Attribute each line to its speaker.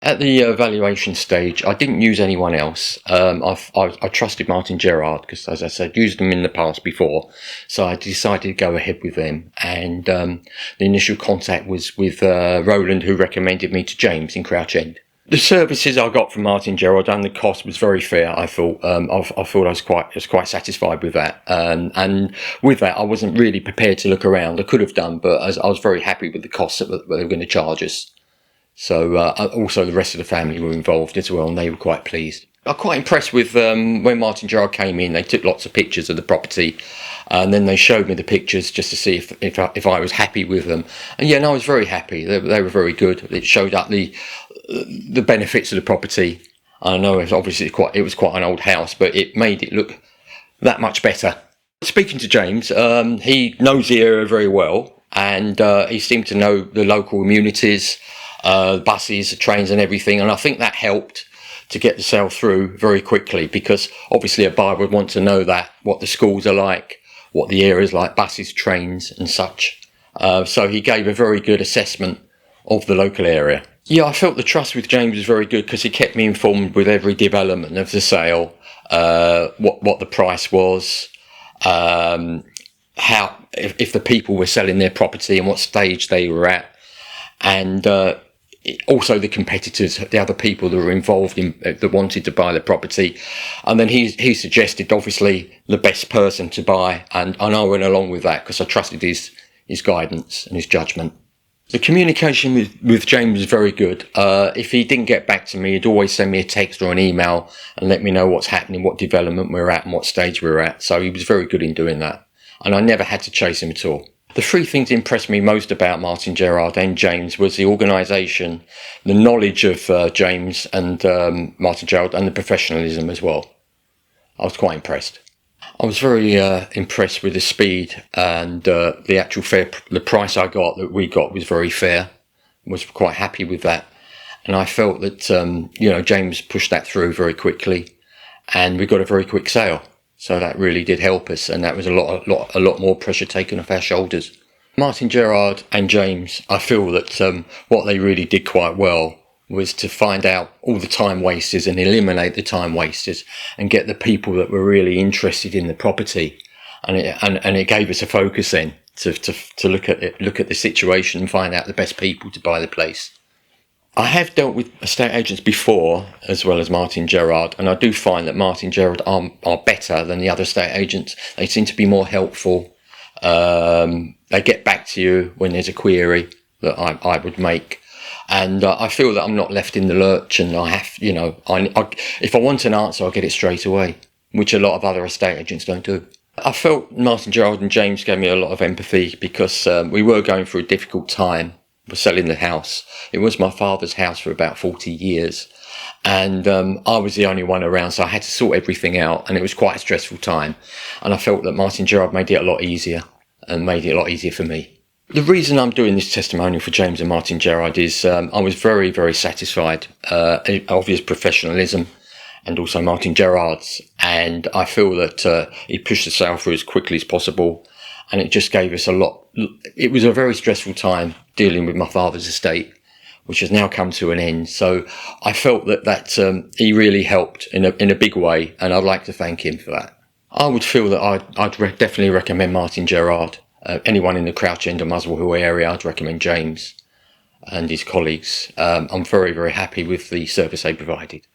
Speaker 1: At the valuation stage, I didn't use anyone else. I trusted Martin Gerard because, as I said, used them in the past before. So I decided to go ahead with them. And the initial contact was with Roland, who recommended me to James in Crouch End. The services I got from Martin Gerard and the cost was very fair. I thought I was quite satisfied with that. And with that, I wasn't really prepared to look around. I could have done, but I was very happy with the costs that they were going to charge us. So also the rest of the family were involved as well, and they were quite pleased. I'm quite impressed with when Martin Gerard came in. They took lots of pictures of the property, and then they showed me the pictures just to see if I was happy with them. And yeah, no, I was very happy. They were very good. It showed up the benefits of the property. I know it was quite an old house, but it made it look that much better. Speaking to James, he knows the area very well, and he seemed to know the local amenities. Buses, trains and everything, and I think that helped to get the sale through very quickly, because obviously a buyer would want to know what the schools are like, what the area is like, buses, trains and such. So he gave a very good assessment of the local area. Yeah, I felt the trust with James was very good because he kept me informed with every development of the sale, what the price was, if the people were selling their property and what stage they were at, and also the competitors, the other people that were involved that wanted to buy the property. And then he suggested obviously the best person to buy, and I went along with that because I trusted his guidance and his judgment. The communication with James was very good. If he didn't get back to me, he'd always send me a text or an email and let me know what's happening, what development we're at and what stage we're at. So he was very good in doing that, and I never had to chase him at all. The three things that impressed me most about Martin Gerard and James was the organisation, the knowledge of James and Martin Gerard, and the professionalism as well. I was quite impressed. I was very impressed with the speed and the actual the price that we got was very fair. I was quite happy with that. And I felt that, James pushed that through very quickly, and we got a very quick sale. So that really did help us, and that was a lot more pressure taken off our shoulders. Martin Gerard and James, I feel that what they really did quite well was to find out all the time wasters and eliminate the time wasters and get the people that were really interested in the property. And it gave us a focus then to look at the situation and find out the best people to buy the place. I have dealt with estate agents before, as well as Martin Gerard, and I do find that Martin Gerard are better than the other estate agents. They seem to be more helpful. They get back to you when there's a query that I would make. And I feel that I'm not left in the lurch, and I have, if I want an answer, I'll get it straight away, which a lot of other estate agents don't do. I felt Martin Gerard and James gave me a lot of empathy because we were going through a difficult time. We're selling the house. It was my father's house for about 40 years. And I was the only one around, so I had to sort everything out, and it was quite a stressful time. And I felt that Martin Gerard made it a lot easier, and made it a lot easier for me. The reason I'm doing this testimonial for James and Martin Gerard is I was very, very satisfied of his professionalism and also Martin Gerard's. And I feel that he pushed the sale through as quickly as possible. And it just gave us a lot. It was a very stressful time dealing with my father's estate, which has now come to an end. So I felt that he really helped in a big way, and I'd like to thank him for that. I would feel that I'd definitely recommend Martin Gerard. Anyone in the Crouch End or Muswell Hill area, I'd recommend James and his colleagues. I'm very, very happy with the service they provided.